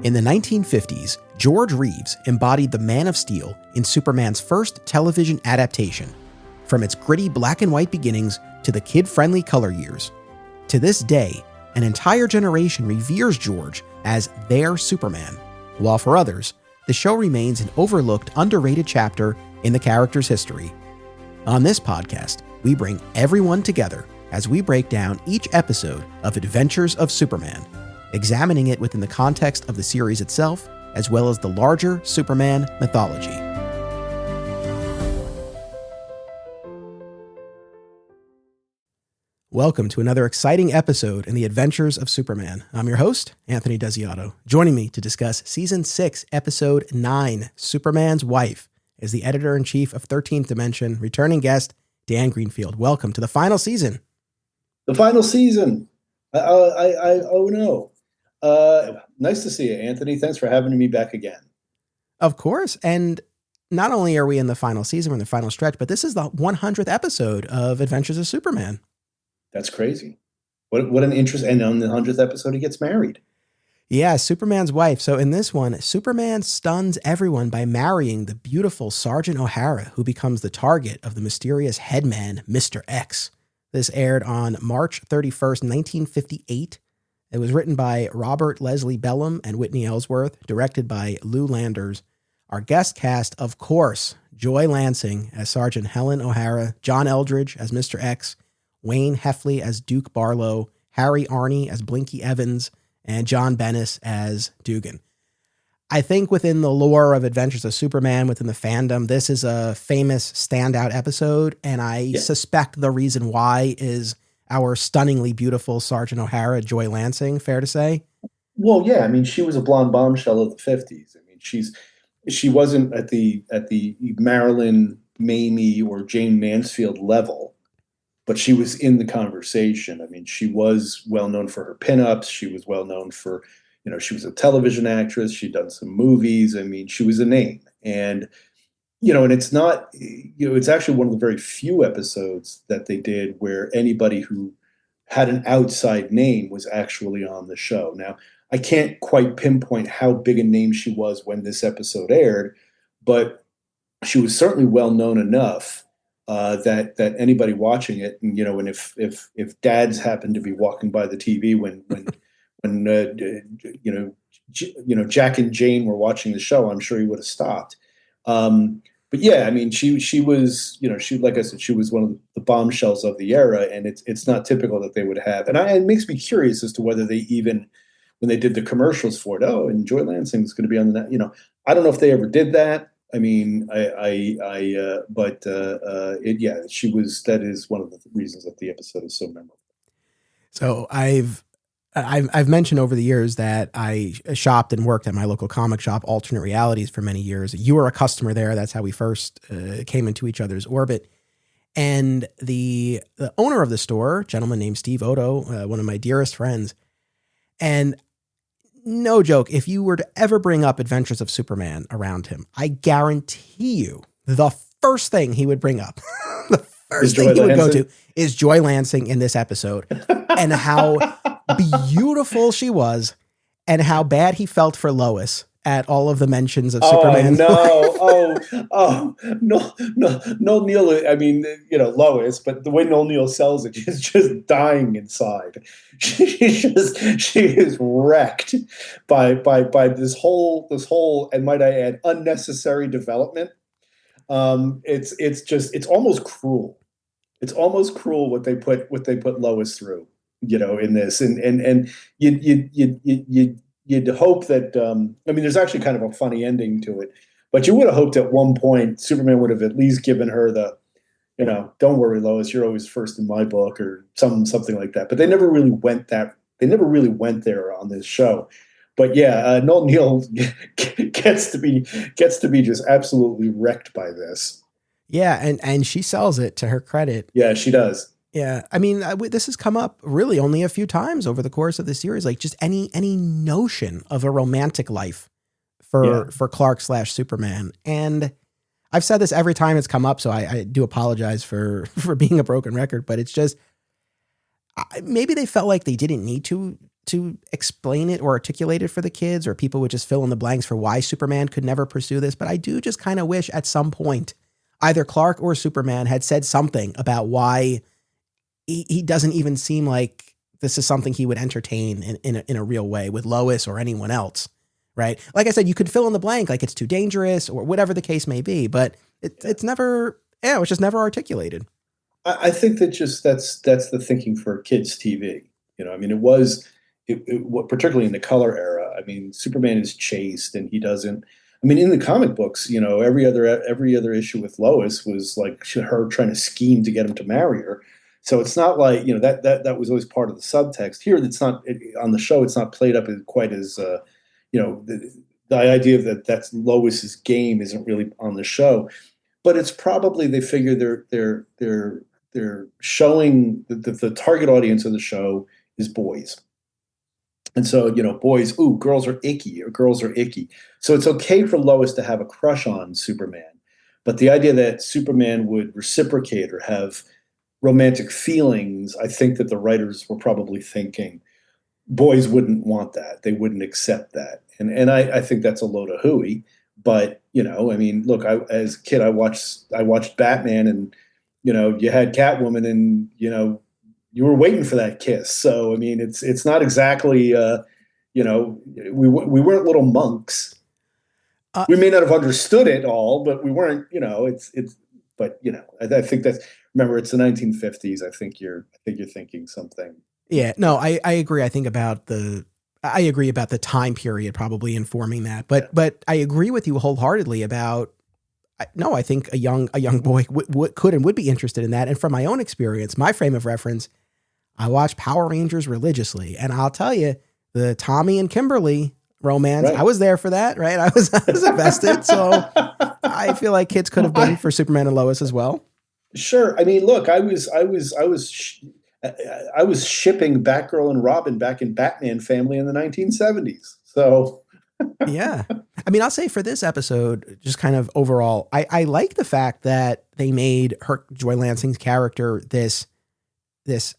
In the 1950s, George Reeves embodied the Man of Steel in Superman's first television adaptation, from its gritty black and white beginnings to the kid-friendly color years. To this day, an entire generation reveres George as their Superman, while for others, the show remains an overlooked, underrated chapter in the character's history. On this podcast, we bring everyone together as we break down each episode of Adventures of Superman, examining it within the context of the series itself, as well as the larger Superman mythology. Welcome to another exciting episode in the Adventures of Superman. I'm your host, Anthony Desiato. Joining me to discuss Season 6, Episode 9, Superman's Wife, is the Editor-in-Chief of 13th Dimension, returning guest, Dan Greenfield. Welcome to the final season. The final season. Oh no. Nice to see you, Anthony. Thanks for having me back again. Of course. And not only are we in the final season, we're in the final stretch, but this is the 100th episode of Adventures of Superman. That's crazy. What an interest. And on the 100th episode, he gets married. Yeah, Superman's wife. So in this one, Superman stuns everyone by marrying the beautiful Sergeant O'Hara, who becomes the target of the mysterious headman, Mr. X. This aired on March 31st, 1958. It was written by Robert Leslie Bellum and Whitney Ellsworth, directed by Lou Landers. Our guest cast, of course, Joy Lansing as Sergeant Helen O'Hara, John Eldridge as Mr. X, Wayne Heffley as Duke Barlow, Harry Arney as Blinky Evans, and John Bennis as Dugan. I think within the lore of Adventures of Superman, within the fandom, this is a famous standout episode, and I suspect the reason why is our stunningly beautiful Sergeant O'Hara, Joy Lansing, fair to say? Well, yeah, I mean, she was a blonde bombshell of the 50s. I mean, she wasn't at the Marilyn, Mamie, or Jane Mansfield level, but she was in the conversation. I mean, she was well known for her pinups. She was well known for, she was a television actress. She'd done some movies. I mean, she was a name. And, and it's not, it's actually one of the very few episodes that they did where anybody who had an outside name was actually on the show. Now, I can't quite pinpoint how big a name she was when this episode aired, but she was certainly well known enough that anybody watching it, and if dads happened to be walking by the TV when Jack and Jane were watching the show, I'm sure he would have stopped. But yeah, I mean, she was, like I said, she was one of the bombshells of the era, and it's not typical that they would have. And it makes me curious as to whether they even, when they did the commercials for it, and Joy Lansing is going to be on the, I don't know if they ever did that. I mean, she was. That is one of the reasons that the episode is so memorable. So I've mentioned over the years that I shopped and worked at my local comic shop, Alternate Realities, for many years. You were a customer there. That's how we first came into each other's orbit. And the owner of the store, a gentleman named Steve Odo, one of my dearest friends, and no joke, if you were to ever bring up Adventures of Superman around him, I guarantee you the first thing he would bring up, the first thing he would go to is Joy Lansing in this episode and how beautiful she was and how bad he felt for Lois at all of the mentions of Superman. Noel Neill, I mean, Lois, but the way Noel Neill sells it, she's just dying inside. She is wrecked by this whole, and might I add, unnecessary development. It's almost cruel. It's almost cruel what they put Lois through, in this, and you'd hope that, there's actually kind of a funny ending to it, but you would have hoped at one point Superman would have at least given her the, don't worry, Lois, you're always first in my book, or something like that. But they never really went there on this show. But yeah, Noel Neill gets to be just absolutely wrecked by this. Yeah, and she sells it, to her credit. Yeah, she does. Yeah, I mean, this has come up really only a few times over the course of the series, like just any notion of a romantic life for Clark/Superman. And I've said this every time it's come up, so I do apologize for being a broken record, but it's just, maybe they felt like they didn't need to explain it or articulate it for the kids, or people would just fill in the blanks for why Superman could never pursue this. But I do just kind of wish at some point either Clark or Superman had said something about why he doesn't even seem like this is something he would entertain in a real way with Lois or anyone else. Right. Like I said, you could fill in the blank, like it's too dangerous or whatever the case may be, but it's never, it was just never articulated. I think that that's the thinking for kids TV. I mean, it was, particularly in the color era. I mean, Superman is chaste and he doesn't. I mean, in the comic books, every other issue with Lois was like her trying to scheme to get him to marry her. So it's not like that was always part of the subtext. Here, it's not on the show. It's not played up as quite as the idea that that's Lois's game isn't really on the show. But it's probably they figure they're showing the target audience of the show is boys. And so, boys, girls are icky, or girls are icky. So it's okay for Lois to have a crush on Superman. But the idea that Superman would reciprocate or have romantic feelings, I think that the writers were probably thinking boys wouldn't want that. They wouldn't accept that. And I think that's a load of hooey. But, I mean, look, as a kid, I watched Batman, and, you had Catwoman, and, you were waiting for that kiss. So, I mean, it's not exactly, we weren't little monks. We may not have understood it all, but we weren't, but I think that's, remember, it's the 1950s. I think you're thinking something. Yeah, no, I agree. I agree about the time period probably informing that, but I agree with you wholeheartedly about, no, I think a young boy could and would be interested in that. And from my own experience, my frame of reference, I watch Power Rangers religiously, and I'll tell you, the Tommy and Kimberly romance, right. I was there for that, right? I was invested. So I feel like kids could have been for Superman and Lois as well. Sure. I mean, look, I was shipping Batgirl and Robin back in Batman Family in the 1970s. So yeah. I mean, I'll say for this episode, just kind of overall, I like the fact that they made Joy Lansing's character this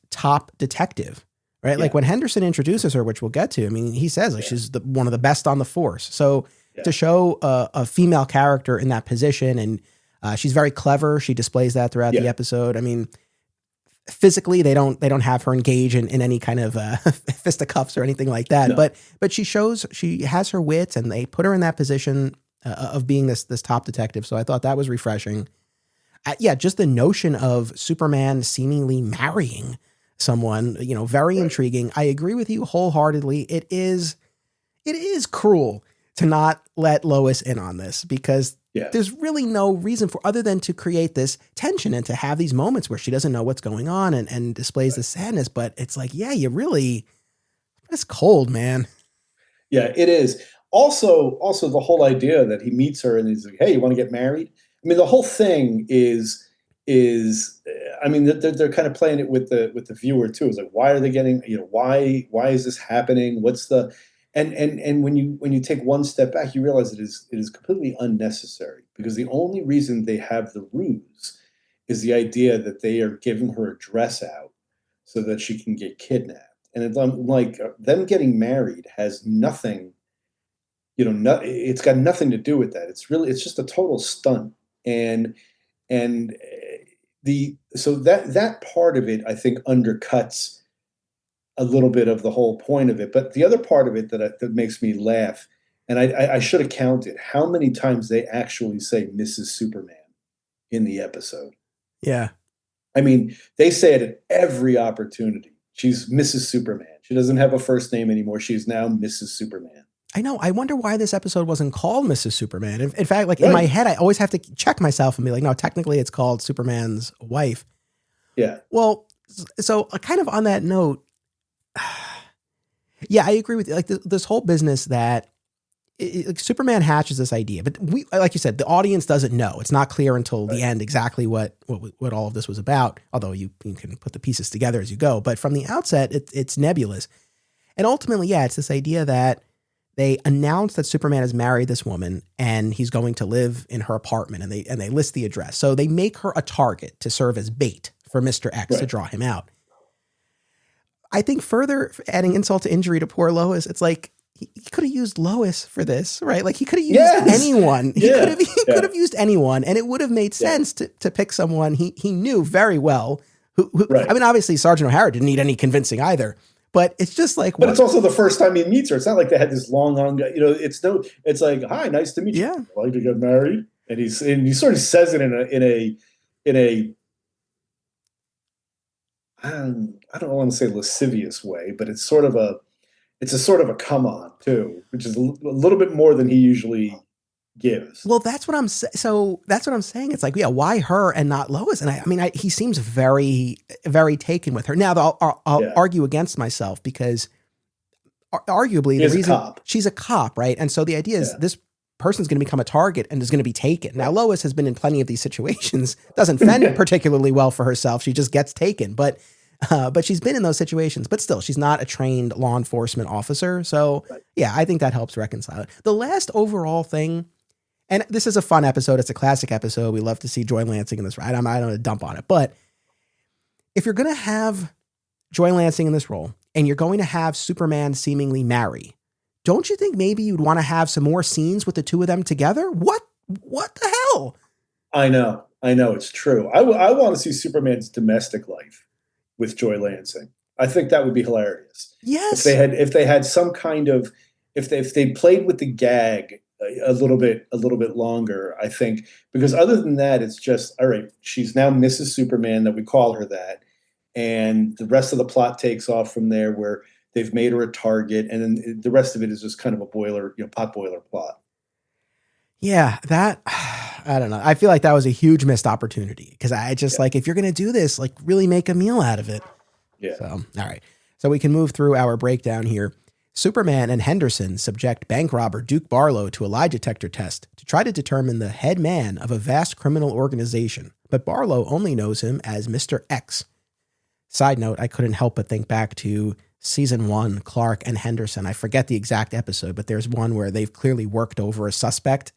top detective, right? Yeah. Like when Henderson introduces her, which we'll get to, I mean, he says like she's one of the best on the force. So to show a female character in that position, and she's very clever. She displays that throughout the episode. I mean, physically, they don't have her engage in any kind of fisticuffs or anything like that. No. But she has her wits, and they put her in that position of being this top detective. So I thought that was refreshing. Just the notion of Superman seemingly marrying someone, very intriguing. I agree with you wholeheartedly. It is cruel to not let Lois in on this, because there's really no reason for other than to create this tension and to have these moments where she doesn't know what's going on and displays the sadness. But it's like, it's cold, man. Yeah, it is. Also the whole idea that he meets her and he's like, hey, you want to get married? I mean, the whole thing is I mean, they're kind of playing it with the viewer too. It's like, why are they getting, why is this happening? What's the, and when you take one step back, you realize it is completely unnecessary, because the only reason they have the ruse is the idea that they are giving her a dress out so that she can get kidnapped. And it's like them getting married has nothing, it's got nothing to do with that. It's just a total stunt. And so that part of it, I think, undercuts a little bit of the whole point of it. But the other part of it that makes me laugh, and I should have counted how many times they actually say Mrs. Superman in the episode. Yeah. I mean, they say it at every opportunity. She's Mrs. Superman. She doesn't have a first name anymore. She's now Mrs. Superman. I know. I wonder why this episode wasn't called Mrs. Superman. In fact, like in my head, I always have to check myself and be like, no, technically it's called Superman's wife. Yeah. Well, so kind of on that note, yeah, I agree with you. Like this whole business that like Superman hatches this idea, but we, like you said, the audience doesn't know. It's not clear until the end exactly what all of this was about. Although you can put the pieces together as you go, but from the outset, it's nebulous. And ultimately, it's this idea that they announce that Superman has married this woman and he's going to live in her apartment, and they list the address. So they make her a target to serve as bait for Mr. X to draw him out. I think further adding insult to injury to poor Lois, it's like he could have used Lois for this, right? Like he could have used anyone. He could have used anyone, and it would have made sense to pick someone he knew very well. Who I mean, obviously Sergeant O'Hara didn't need any convincing either, but it's just like. But it's also the first time he meets her. It's not like they had this long on. It's like, hi, nice to meet you. Yeah, like to get married, and he sort of says it in a. I don't want to say lascivious way, but it's sort of a come on too, which is a little bit more than he usually gives. Well, that's what I'm saying. It's like, yeah, why her and not Lois? And I mean, he seems very, very taken with her. Now, I'll argue against myself because arguably the reason she's a cop, right? And so the idea is this person's going to become a target and is going to be taken. Now, Lois has been in plenty of these situations, doesn't fend particularly well for herself. She just gets taken, but she's been in those situations, but still she's not a trained law enforcement officer. So yeah, I think that helps reconcile it. The last overall thing, and this is a fun episode. It's a classic episode. We love to see Joy Lansing in this, right? I don't want to dump on it, but if you're going to have Joy Lansing in this role and you're going to have Superman seemingly marry, don't you think maybe you'd want to have some more scenes with the two of them together? What the hell? I know. It's true. I want to see Superman's domestic life with Joy Lansing. I think that would be hilarious. Yes. If they had some kind of, if they played with the gag a little bit longer, I think, because other than that, it's just, all right, she's now Mrs. Superman, that we call her that. And the rest of the plot takes off from there, where they've made her a target, and then the rest of it is just kind of a pot boiler plot. Yeah, that, I don't know. I feel like that was a huge missed opportunity because I just like, if you're going to do this, like really make a meal out of it. Yeah. So, all right. So we can move through our breakdown here. Superman and Henderson subject bank robber Duke Barlow to a lie detector test to try to determine the head man of a vast criminal organization, but Barlow only knows him as Mr. X. Side note, I couldn't help but think back to season 1, Clark and Henderson. I forget the exact episode, but there's one where they've clearly worked over a suspect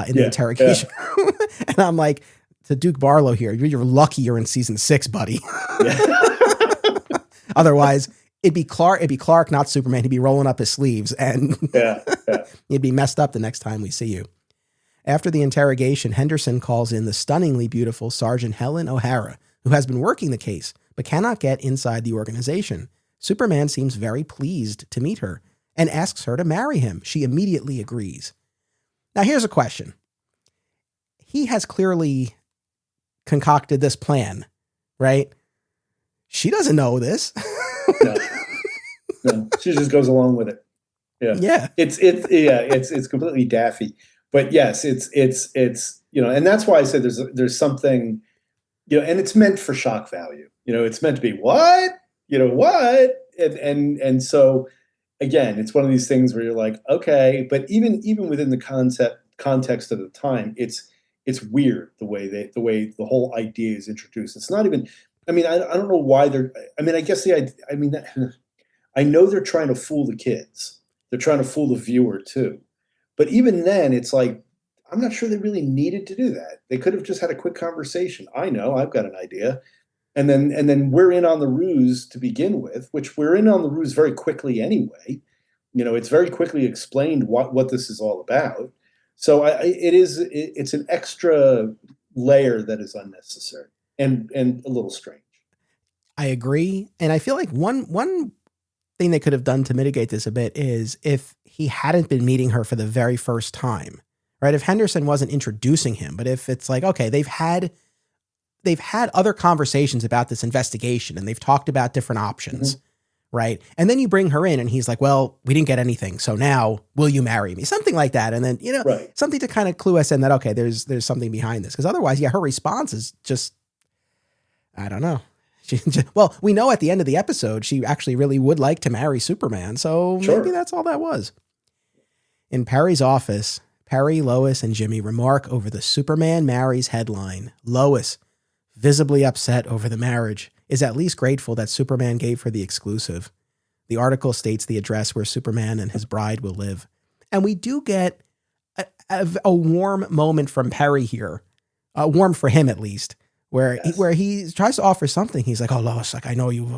in the interrogation room. And I'm like, to Duke Barlow here, you're lucky you're in season 6, buddy. Otherwise, it'd be Clark, not Superman. He'd be rolling up his sleeves and he'd be messed up the next time we see you. After the interrogation, Henderson calls in the stunningly beautiful Sergeant Helen O'Hara, who has been working the case, but cannot get inside the organization. Superman seems very pleased to meet her and asks her to marry him. She immediately agrees. Now, here's a question. He has clearly concocted this plan, right? She doesn't know this. No, she just goes along with it. Yeah. It's completely daffy. But yes, it's and that's why I said there's something, and it's meant for shock value. It's meant to be what? What? And so again, it's one of these things where you're like, okay, but even within the context of the time, it's weird the way the whole idea is introduced. It's not even, I don't know why I guess I know they're trying to fool the kids. They're trying to fool the viewer too. But even then, it's like, I'm not sure they really needed to do that. They could have just had a quick conversation. I know, I've got an idea. And then we're in on the ruse to begin with, which we're in on the ruse very quickly anyway. It's very quickly explained what this is all about. So it's an extra layer that is unnecessary and a little strange. I agree. And I feel like one thing they could have done to mitigate this a bit is if he hadn't been meeting her for the very first time, right? If Henderson wasn't introducing him, but if it's like, okay, they've had other conversations about this investigation and they've talked about different options, right? And then you bring her in and he's like, well, we didn't get anything. So now will you marry me? Something like that. And then, something to kind of clue us in that, okay, there's something behind this. Because otherwise, her response is just, I don't know. Well, we know at the end of the episode, she actually really would like to marry Superman. So maybe that's all that was. In Perry's office, Perry, Lois, and Jimmy remark over the Superman marries headline. Lois, visibly upset over the marriage, is at least grateful that Superman gave her the exclusive. The article states the address where Superman and his bride will live. And we do get a warm moment from Perry here, warm for him at least, where he tries to offer something. He's like, oh, Lois, like, I know you've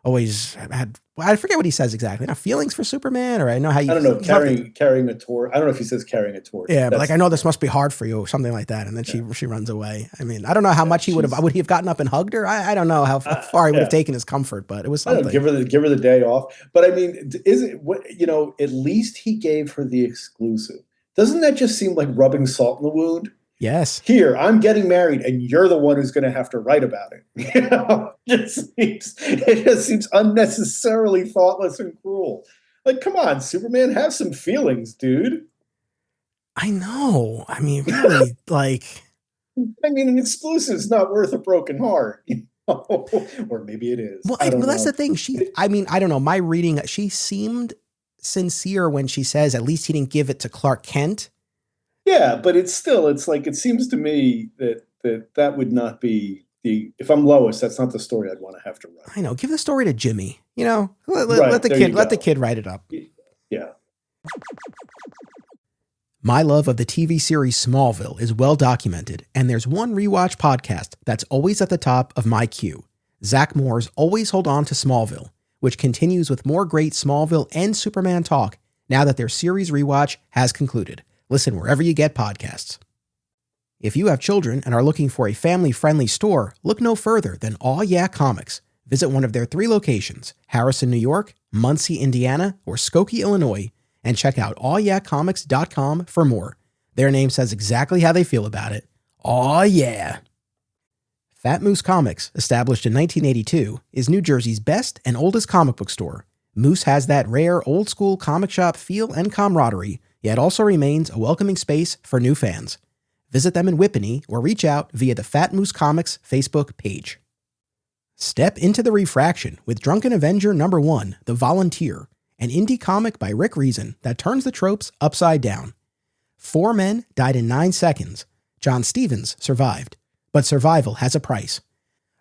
always had, well, I forget what he says exactly. Not feelings for Superman, or I know how you, I don't know, something. carrying a torch. I don't know if he says carrying a torch. Yeah, but like, That's I know this must be hard for you, or something like that. And then yeah, she runs away. I mean, I don't know how yeah. much he would he have gotten up and hugged her? I don't know how Uh, far he would have yeah. taken his comfort, but it was I don't know, something. give her the day off. But I mean, is it what at least he gave her the exclusive. Doesn't that just seem like rubbing salt in the wound? Yes. Here, I'm getting married, and you're the one who's going to have to write about it. It just seems unnecessarily thoughtless and cruel. Like, come on, Superman, have some feelings, dude. I know. I mean, really, like, I mean, an exclusive's not worth a broken heart, or maybe it is. well, I don't well, that's know. the thing. I mean, I don't know. My reading, she seemed sincere when she says, at least he didn't give it to Clark Kent. Yeah, but it's like it seems to me that would not be the if I'm Lois, that's not the story I'd want to have to write. I know. Give the story to Jimmy. Let Right, the there you let the go. kid write it up. Yeah. My love of the TV series Smallville is well documented, and there's one rewatch podcast that's always at the top of my queue. Zach Moore's Always Hold On to Smallville, which continues with more great Smallville and Superman talk now that their series rewatch has concluded. Listen wherever you get podcasts. If you have children and are looking for a family-friendly store, look no further than Aw Yeah Comics. Visit one of their 3 locations, Harrison, New York, Muncie, Indiana, or Skokie, Illinois, and check out awyeahcomics.com for more. Their name says exactly how they feel about it. Aw yeah. Fat Moose Comics, established in 1982, is New Jersey's best and oldest comic book store. Moose has that rare old-school comic shop feel and camaraderie, yet also remains a welcoming space for new fans. Visit them in Whippany or reach out via the Fat Moose Comics Facebook page. Step into the refraction with Drunken Avenger #1, The Volunteer, an indie comic by Rick Reason that turns the tropes upside down. 4 men died in 9 seconds. John Stevens survived, but survival has a price.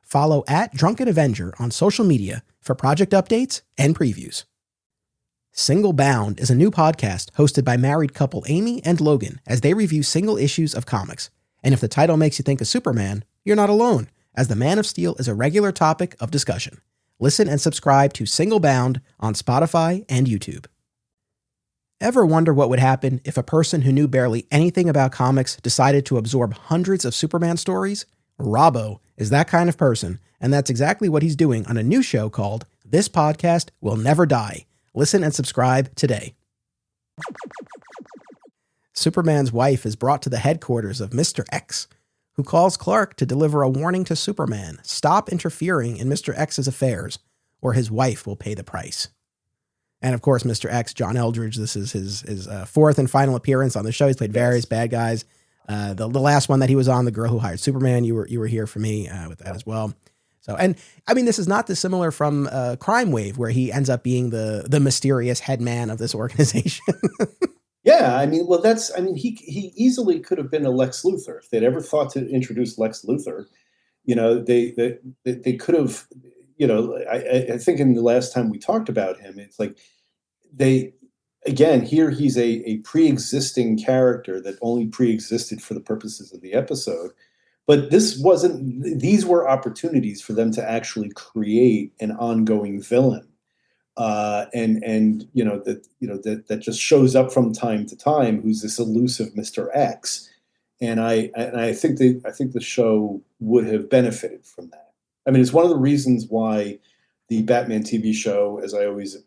Follow @Drunken Avenger on social media for project updates and previews. Single Bound is a new podcast hosted by married couple Amy and Logan as they review single issues of comics. And if the title makes you think of Superman, you're not alone, as the Man of Steel is a regular topic of discussion. Listen and subscribe to Single Bound on Spotify and YouTube. Ever wonder what would happen if a person who knew barely anything about comics decided to absorb hundreds of Superman stories? Robbo is that kind of person, and that's exactly what he's doing on a new show called This Podcast Will Never Die. Listen and subscribe today. Superman's wife is brought to the headquarters of Mr. X, who calls Clark to deliver a warning to Superman: stop interfering in Mr. X's affairs, or his wife will pay the price. And of course, Mr. X, John Eldridge, this is his fourth and final appearance on the show. He's played various bad guys. The last one that he was on, The Girl Who Hired Superman, you were here for me with that as well. So, and I mean, this is not dissimilar from Crime Wave, where he ends up being the mysterious head man of this organization. Yeah, I mean, well, he easily could have been a Lex Luthor if they'd ever thought to introduce Lex Luthor. They could have. I think in the last time we talked about him, it's like here he's a pre-existing character that only pre-existed for the purposes of the episode. But these were opportunities for them to actually create an ongoing villain. That just shows up from time to time, who's this elusive Mr. X. And I think the show would have benefited from that. I mean, it's one of the reasons why the Batman TV show, as I always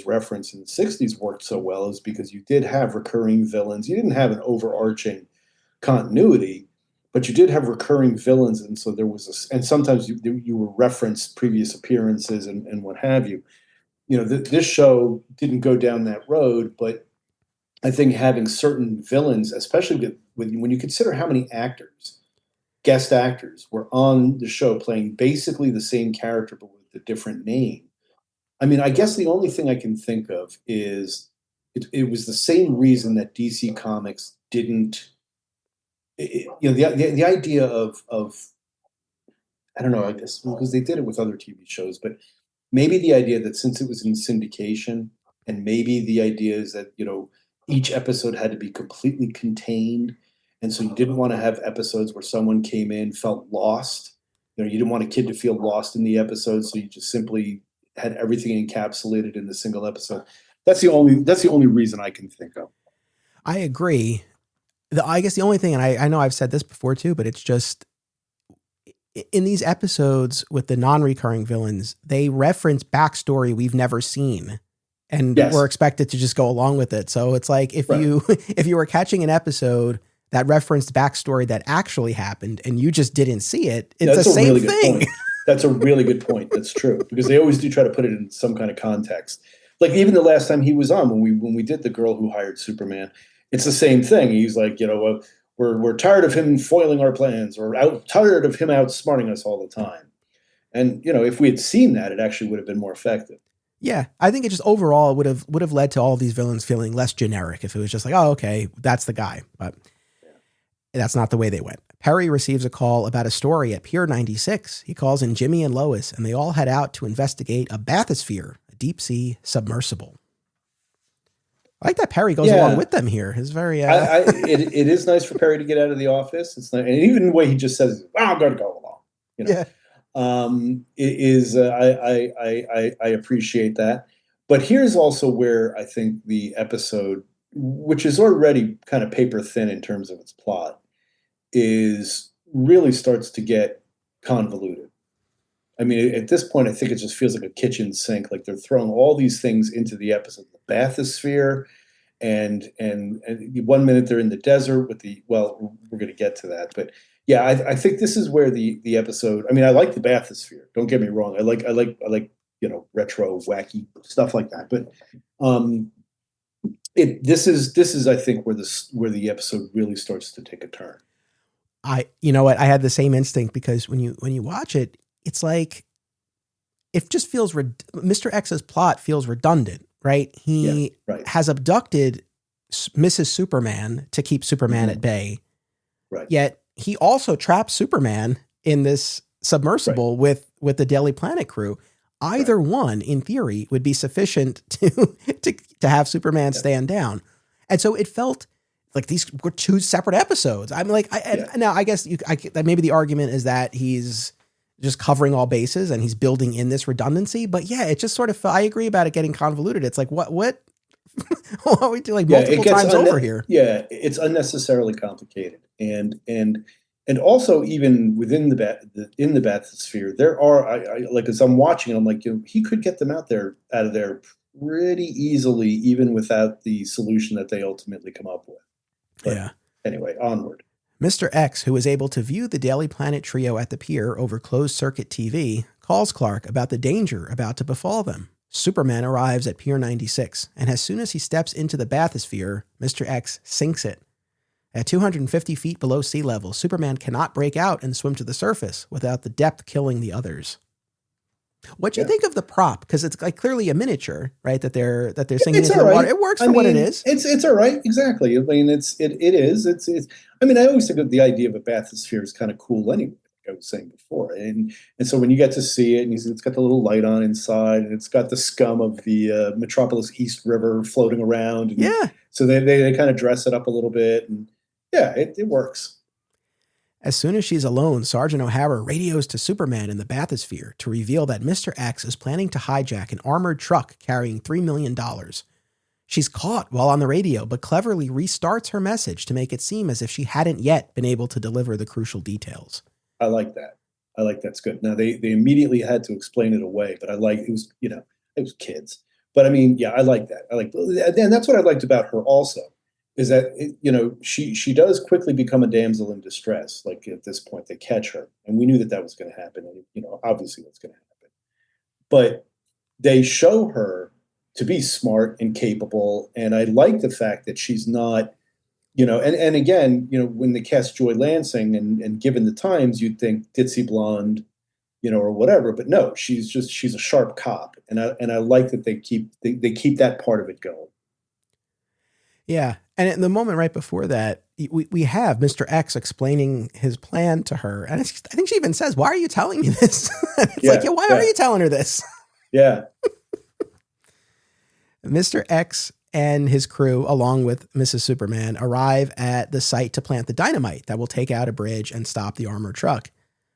reference, in the 60s worked so well, is because you did have recurring villains. You didn't have an overarching continuity, but you did have recurring villains, and so there was and sometimes you were referenced previous appearances and what have you. This show didn't go down that road, but I think having certain villains, especially when you consider how many guest actors, were on the show playing basically the same character but with a different name. I mean, I guess the only thing I can think of is it was the same reason that DC Comics didn't. The idea of I don't know, I guess because they did it with other TV shows, but maybe the idea that since it was in syndication, and maybe the idea is that each episode had to be completely contained, and so you didn't want to have episodes where someone came in, felt lost. You didn't want a kid to feel lost in the episode, so you just simply had everything encapsulated in the single episode. That's the only reason I can think of. I agree. I guess the only thing, and I know I've said this before too, but it's just in these episodes with the non-recurring villains, they reference backstory we've never seen. And Yes. we're expected to just go along with it. So it's like if Right. if you were catching an episode that referenced backstory that actually happened and you just didn't see it, it's That's the a same really good thing. point. That's a really good point. That's true, because they always do try to put it in some kind of context. Like even the last time he was on, when we did The Girl Who Hired Superman, it's the same thing. He's like, we're tired of him foiling our plans, or tired of him outsmarting us all the time. And if we had seen that, it actually would have been more effective. Yeah, I think it just overall would have led to all these villains feeling less generic if it was just like, oh, okay, that's the guy. But that's not the way they went. Perry receives a call about a story at Pier 96. He calls in Jimmy and Lois, and they all head out to investigate a bathysphere, a deep-sea submersible. I like that Perry goes along with them here. It's very... It is nice for Perry to get out of the office. It's not, and even the way he just says, I'm going to go along. Yeah. It is. I appreciate that. But here's also where I think the episode, which is already kind of paper thin in terms of its plot, is really starts to get convoluted. I mean, at this point, I think it just feels like a kitchen sink. Like they're throwing all these things into the episode. The bathysphere, and 1 minute they're in the desert with we're going to get to that. But yeah, I think this is where the episode. I mean, I like the bathysphere. Don't get me wrong. I like retro wacky stuff like that. But this is I think where the episode really starts to take a turn. You know what? I had the same instinct, because when you watch it, it's like it just feels Mr. X's plot feels redundant, right? He has abducted Mrs. Superman to keep Superman at bay, right? Yet he also traps Superman in this submersible with the Daily Planet crew. Either one, in theory, would be sufficient to have Superman stand down, and so it felt like these were two separate episodes. I'm like, now I guess maybe the argument is that he's just covering all bases and he's building in this redundancy. But yeah, it just sort of, I agree about it getting convoluted. It's like, what are we doing multiple times over here? Yeah, it's unnecessarily complicated. And also even within the bathysphere, there are, like, as I'm watching it, I'm like, he could get them out of there pretty easily, even without the solution that they ultimately come up with. But anyway, onward. Mr. X, who was able to view the Daily Planet trio at the pier over closed-circuit TV, calls Clark about the danger about to befall them. Superman arrives at Pier 96, and as soon as he steps into the bathysphere, Mr. X sinks it. At 250 feet below sea level, Superman cannot break out and swim to the surface without the depth killing the others. What do you think of the prop? Because it's like clearly a miniature, right? That they're sinking into the water. It works for what it is. It's all right. Exactly. I mean, it is. It's. I mean, I always think of the idea of a bathysphere is kind of cool anyway. Like I was saying before, and so when you get to see it, and it's got the little light on inside, and it's got the scum of the Metropolis East River floating around. And so they kind of dress it up a little bit, and it works. As soon as she's alone, Sergeant O'Hara radios to Superman in the bathysphere to reveal that Mr. X is planning to hijack an armored truck carrying $3 million. She's caught while on the radio, but cleverly restarts her message to make it seem as if she hadn't yet been able to deliver the crucial details. I like that. I like that's good. Now they immediately had to explain it away, but it was kids. But I mean, I like that. And that's what I liked about her also. Is that, she does quickly become a damsel in distress. Like at this point, they catch her, and we knew that was going to happen. And, obviously that's going to happen. But they show her to be smart and capable. And I like the fact that she's not, and again, when they cast Joy Lansing and given the times, you'd think ditzy blonde, or whatever. But no, she's a sharp cop. And I like that they keep that part of it going. Yeah. And in the moment right before that, we have Mr. X explaining his plan to her. And I think she even says, why are you telling me this? Why are you telling her this? Yeah. Mr. X and his crew, along with Mrs. Superman, arrive at the site to plant the dynamite that will take out a bridge and stop the armored truck.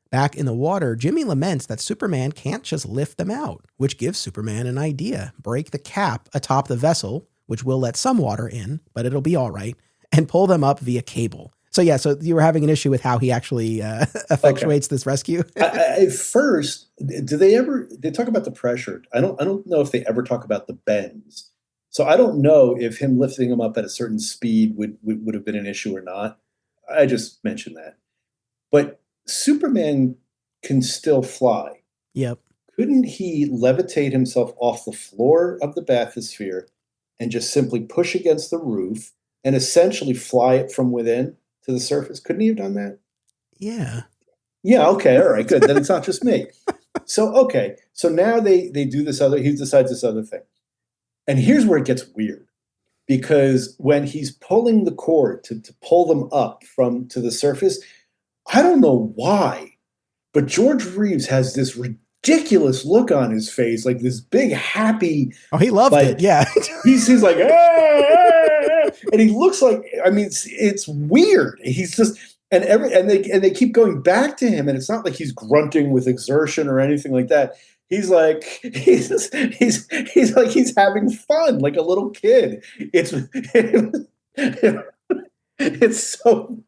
Back in the water, Jimmy laments that Superman can't just lift them out, which gives Superman an idea. Break the cap atop the vessel, which will let some water in, but it'll be all right, and pull them up via cable. So yeah, so you were having an issue with how he actually effectuates this rescue? At first, they talk about the pressure? I don't know if they ever talk about the bends. So I don't know if him lifting him up at a certain speed would have been an issue or not. I just mentioned that. But Superman can still fly. Yep. Couldn't he levitate himself off the floor of the bathysphere and just simply push against the roof and essentially fly it from within to the surface? Couldn't he have done that? Yeah. Yeah, okay, all right, good. Then it's not just me. So, okay. So now he decides this other thing. And here's where it gets weird. Because when he's pulling the cord to pull them up to the surface, I don't know why, but George Reeves has this ridiculous look on his face, like this big happy. Oh, he loved it. Yeah. He's like, and he looks like, I mean, it's weird. He's just, and they keep going back to him, and it's not like he's grunting with exertion or anything like that. He's like he's having fun like a little kid. It's so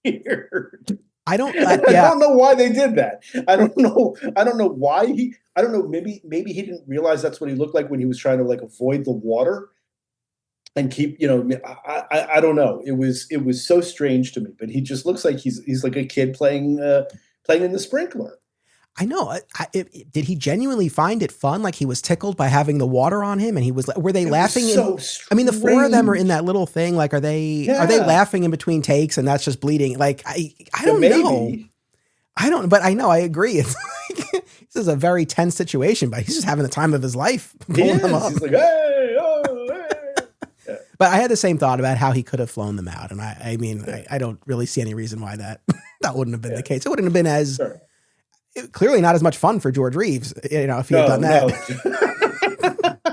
weird. I don't know why they did that. I don't know why I don't know. Maybe he didn't realize that's what he looked like when he was trying to like avoid the water and keep, I don't know. It was so strange to me, but he just looks like he's like a kid playing in the sprinkler. I know. Did he genuinely find it fun? Like he was tickled by having the water on him, and were they laughing? I mean, the four of them are in that little thing. Like, are they laughing in between takes, and that's just bleeding? Like, I don't know. I don't, but I know, I agree. It's like, this is a very tense situation, but he's just having the time of his life. He's like, hey, oh, hey. Yeah. But I had the same thought about how he could have flown them out. And I don't really see any reason why that wouldn't have been the case. It wouldn't have been as clearly not as much fun for George Reeves, if he had done that. No.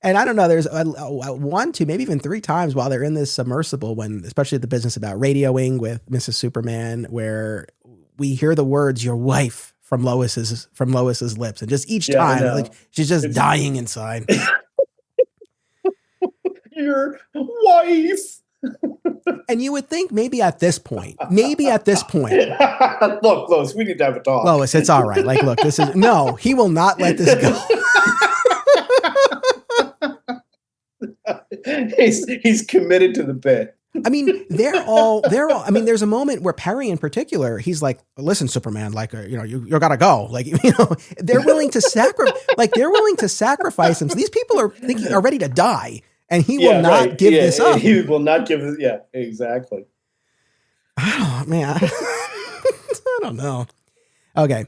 And I don't know, there's one, two, maybe even three times while they're in this submersible, when, especially the business about radioing with Mrs. Superman, where we hear the words "your wife" from Lois's lips, and just each time, like she's just dying inside. Your wife. And you would think maybe at this point, look, Lois, we need to have a talk. Lois, it's all right. Like, look, he will not let this go. He's committed to the bit. I mean, they're all, I mean, there's a moment where Perry in particular, he's like, listen, Superman, like, you gotta go. Like, they're willing to sacrifice him. So these people are ready to die, and he will not give this up. He will not give it. Yeah, exactly. Oh, man. I don't know. Okay.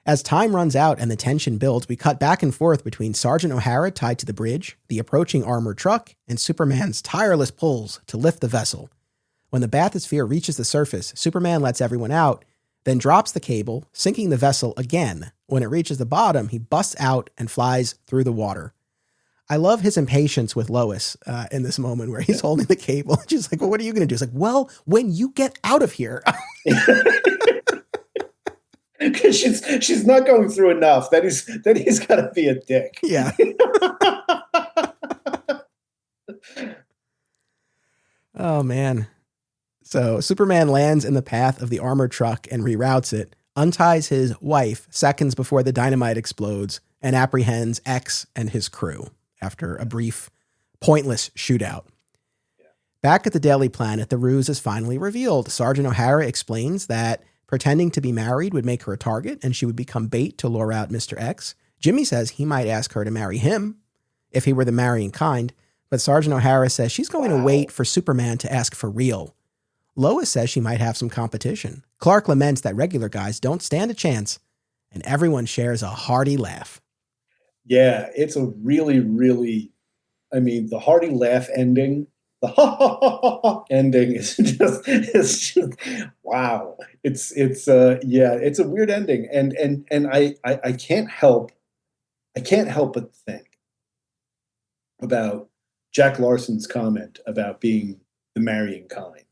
As time runs out and the tension builds, we cut back and forth between Sergeant O'Hara tied to the bridge, the approaching armored truck, and Superman's tireless pulls to lift the vessel. When the bathysphere reaches the surface, Superman lets everyone out, then drops the cable, sinking the vessel again. When it reaches the bottom, he busts out and flies through the water. I love his impatience with Lois in this moment where he's holding the cable. She's like, well, what are you going to do? It's like, well, when you get out of here... Because she's not going through enough. Then he's got to be a dick. Yeah. Oh, man. So Superman lands in the path of the armored truck and reroutes it, unties his wife seconds before the dynamite explodes, and apprehends X and his crew after a brief, pointless shootout. Yeah. Back at the Daily Planet, the ruse is finally revealed. Sergeant O'Hara explains that pretending to be married would make her a target, and she would become bait to lure out Mr. X. Jimmy says he might ask her to marry him if he were the marrying kind, but Sergeant O'Hara says she's going to wait for Superman to ask for real. Lois says she might have some competition. Clark laments that regular guys don't stand a chance, and everyone shares a hearty laugh. Yeah, it's a really, really, I mean, the hearty laugh ending, the ha ha ha ha ha ending is just wow. It's a weird ending, and I can't help but think about Jack Larson's comment about being the marrying kind,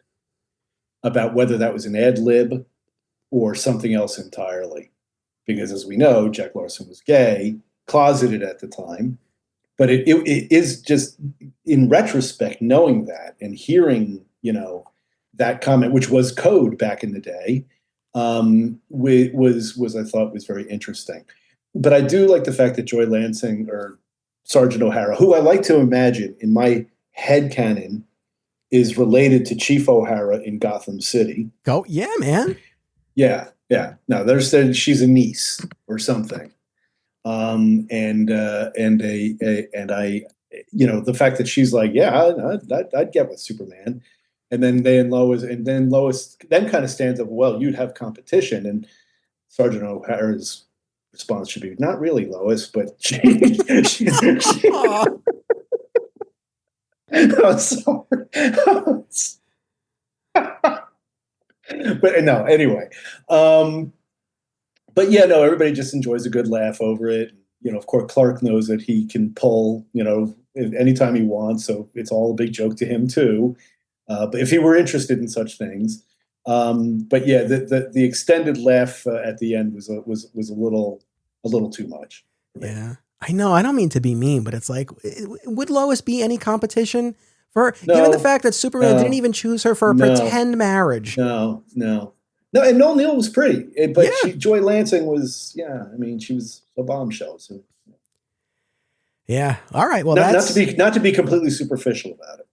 about whether that was an ad lib or something else entirely. Because as we know, Jack Larson was gay, closeted at the time. But it is just in retrospect, knowing that and hearing, that comment, which was code back in the day, was I thought was very interesting. But I do like the fact that Joy Lansing or Sergeant O'Hara, who I like to imagine in my head canon, is related to Chief O'Hara in Gotham City. Go, yeah, man. Yeah, yeah. No, they're saying she's a niece or something. And I, the fact that she's like, yeah, I'd get with Superman, and then Lois then kind of stands up. Well, you'd have competition, and Sergeant O'Hara's response should be, not really, Lois, but I'm sorry. But no, anyway. But yeah, no, everybody just enjoys a good laugh over it. Of course, Clark knows that he can pull, anytime he wants. So it's all a big joke to him too. But if he were interested in such things, but yeah, the extended laugh at the end was a little too much. Yeah, I know. I don't mean to be mean, but it's like, would Lois be any competition for, given the fact that Superman didn't even choose her for a pretend marriage? No. And Noel Neill was pretty, but Joy Lansing was, she was a bombshell. So yeah, all right. Well, not to be completely superficial about it.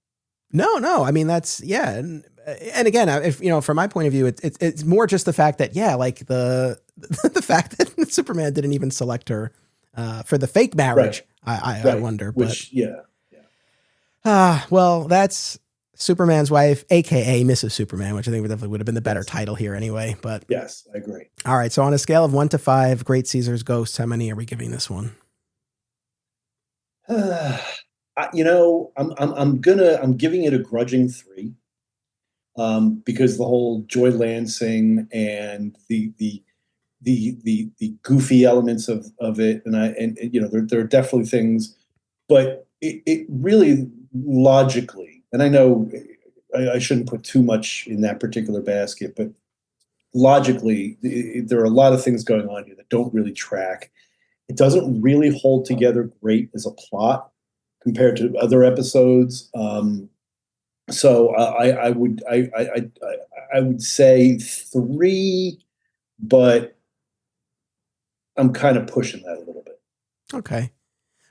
No. I mean, that's and again, if from my point of view, it's more just the fact that like the fact that Superman didn't even select her for the fake marriage. Right. I wonder, which well, that's Superman's wife, aka Mrs. Superman, which I think would have been the better title here anyway. But yes, I agree. All right, so on a scale of 1 to 5, Great Caesar's Ghost, how many are we giving this one? I'm giving it a grudging 3, because the whole Joy Lansing and the goofy elements of it, and there are definitely things, but it really logically. And I know I shouldn't put too much in that particular basket, but logically, there are a lot of things going on here that don't really track. It doesn't really hold together great as a plot compared to other episodes. So I would say 3, but I'm kind of pushing that a little bit. Okay.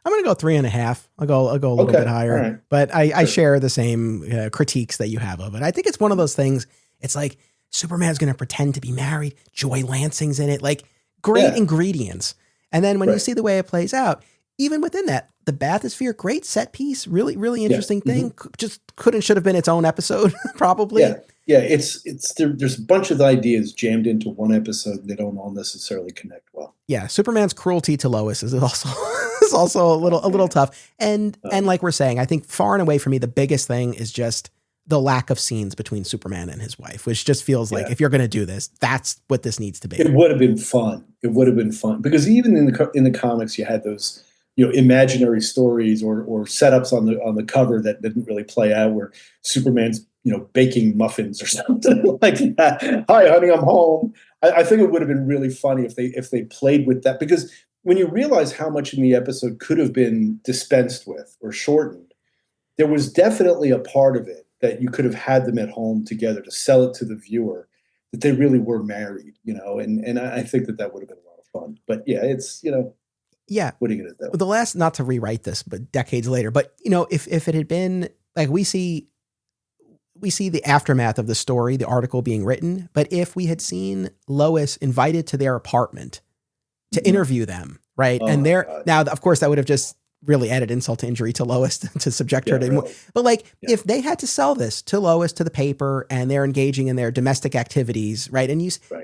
I'm going to go 3.5. I'll go a little bit higher, right. But I share the same critiques that you have of it. I think it's one of those things. It's like Superman's going to pretend to be married. Joy Lansing's in it, like great ingredients. And then when you see the way it plays out, even within that, the bathysphere, great set piece, really, really interesting thing. Mm-hmm. Just should have been its own episode, probably. Yeah. There's a bunch of ideas jammed into one episode, and they don't all necessarily connect well. Yeah, Superman's cruelty to Lois is also a little tough. And like we're saying, I think far and away for me, the biggest thing is just the lack of scenes between Superman and his wife, which just feels like if you're going to do this, that's what this needs to be. It would have been fun. Because even in the comics, you had those imaginary stories or setups on the cover that didn't really play out, where Superman's baking muffins or something like that. Hi, honey, I'm home. I think it would have been really funny if they played with that, because when you realize how much in the episode could have been dispensed with or shortened, there was definitely a part of it that you could have had them at home together to sell it to the viewer that they really were married, and I think that would have been a lot of fun. But yeah, it's yeah. What are you going to do? The last, not to rewrite this, but decades later, but if it had been like, we see the aftermath of the story, the article being written, but if we had seen Lois invited to their apartment to interview them, right? And now, of course, that would have just really added insult to injury to Lois to subject her to more. But if they had to sell this to Lois, to the paper, and they're engaging in their domestic activities, right? And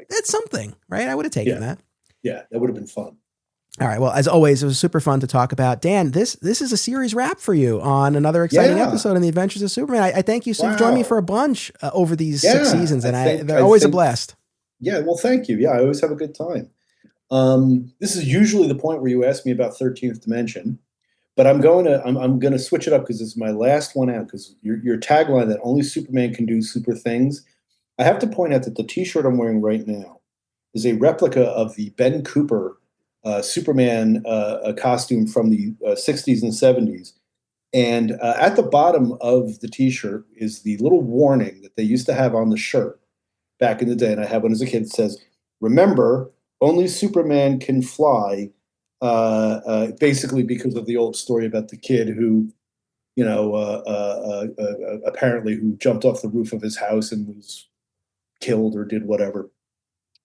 that's something, right? I would have taken that. Yeah, that would have been fun. All right. Well, as always, it was super fun to talk about. Dan, this is a series wrap for you on another exciting episode in the Adventures of Superman. I thank you. So you've joined me for a bunch over these 6 seasons, and they're always a blast. Yeah. Well, thank you. Yeah, I always have a good time. This is usually the point where you ask me about 13th Dimension, but I'm going to switch it up because this is my last one out. Because your tagline that only Superman can do super things. I have to point out that the T-shirt I'm wearing right now is a replica of the Ben Cooper Superman costume from the 60s and 70s. And at the bottom of the T-shirt is the little warning that they used to have on the shirt back in the day. And I had one as a kid. It says, "Remember, only Superman can fly." Basically because of the old story about the kid who, apparently who jumped off the roof of his house and was killed or did whatever.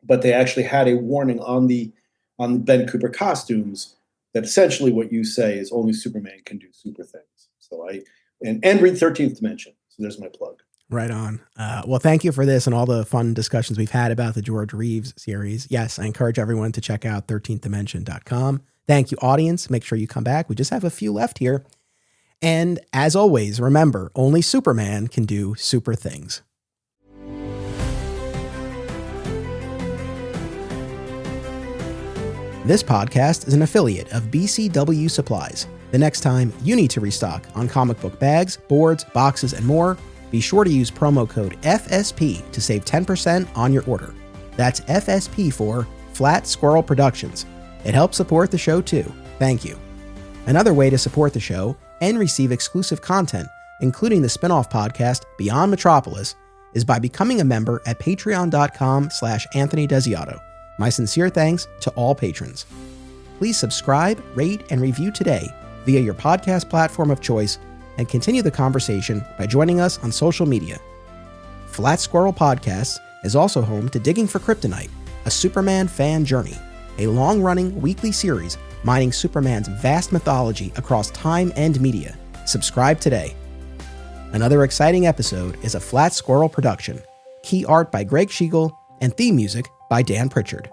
But they actually had a warning on the Ben Cooper costumes that essentially what you say is only Superman can do super things. So and read 13th Dimension. So there's my plug. Right on. Well, thank you for this and all the fun discussions we've had about the George Reeves series. Yes, I encourage everyone to check out 13thdimension.com. Thank you, audience. Make sure you come back. We just have a few left here. And as always, remember, only Superman can do super things. This podcast is an affiliate of BCW Supplies. The next time you need to restock on comic book bags, boards, boxes, and more, be sure to use promo code FSP to save 10% on your order. That's FSP for Flat Squirrel Productions. It helps support the show too. Thank you. Another way to support the show and receive exclusive content, including the spin-off podcast Beyond Metropolis, is by becoming a member at patreon.com/Anthony Desiato. My sincere thanks to all patrons. Please subscribe, rate, and review today via your podcast platform of choice, and continue the conversation by joining us on social media. Flat Squirrel Podcasts is also home to Digging for Kryptonite, a Superman fan journey, a long-running weekly series mining Superman's vast mythology across time and media. Subscribe today. Another exciting episode is a Flat Squirrel production. Key art by Greg Schiegel and theme music by Dan Pritchard.